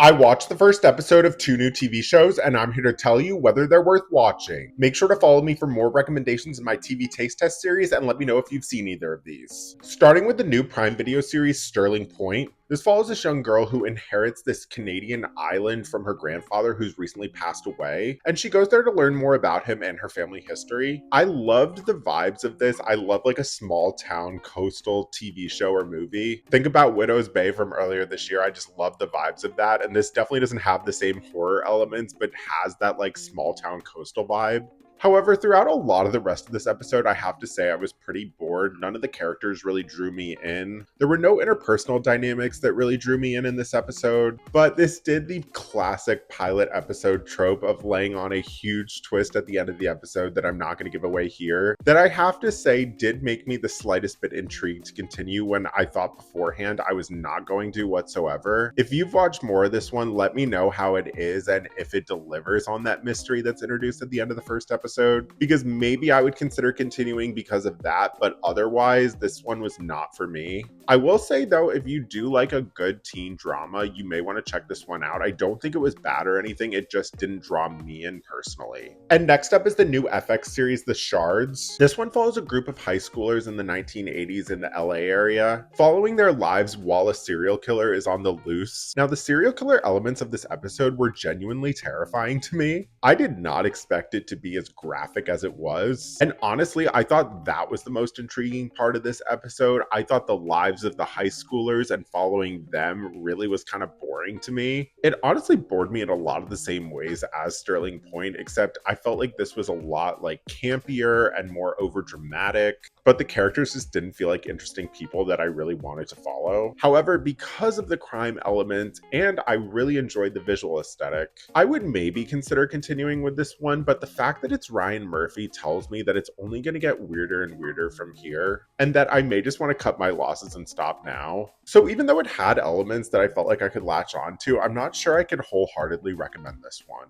I watched the first episode of two new TV shows, and I'm here to tell you whether they're worth watching. Make sure to follow me for more recommendations in my TV Taste Test series and let me know if you've seen either of these. Starting with the new Prime Video series Sterling Point, this follows this young girl who inherits this Canadian island from her grandfather who's recently passed away, and she goes there to learn more about him and her family history. I loved the vibes of this. I love like a small town coastal TV show or movie. Think about Widow's Bay from earlier this year. I just love the vibes of that, and this definitely doesn't have the same horror elements, but has that like small town coastal vibe. However, throughout a lot of the rest of this episode, I have to say I was pretty bored. None of the characters really drew me in. There were no interpersonal dynamics that really drew me in this episode, but this did the classic pilot episode trope of laying on a huge twist at the end of the episode that I'm not going to give away here, that I have to say did make me the slightest bit intrigued to continue when I thought beforehand I was not going to whatsoever. If you've watched more of this one, let me know how it is and if it delivers on that mystery that's introduced at the end of the first episode, because maybe I would consider continuing because of that, but otherwise this one was not for me. I will say though, if you do like a good teen drama, you may want to check this one out. I don't think it was bad or anything, it just didn't draw me in personally. And next up is the new FX series, The Shards. This one follows a group of high schoolers in the 1980s in the LA area, following their lives while a serial killer is on the loose. Now, the serial killer elements of this episode were genuinely terrifying to me. I did not expect it to be as graphic as it was. And honestly, I thought that was the most intriguing part of this episode. I thought the lives of the high schoolers and following them really was kind of boring to me. It honestly bored me in a lot of the same ways as Sterling Point, except I felt like this was a lot like campier and more over dramatic, but the characters just didn't feel like interesting people that I really wanted to follow. However, because of the crime element and I really enjoyed the visual aesthetic, I would maybe consider continuing with this one, but the fact that it's Ryan Murphy tells me that it's only going to get weirder and weirder from here, and that I may just want to cut my losses and stop now. So even though it had elements that I felt like I could latch on to, I'm not sure I could wholeheartedly recommend this one.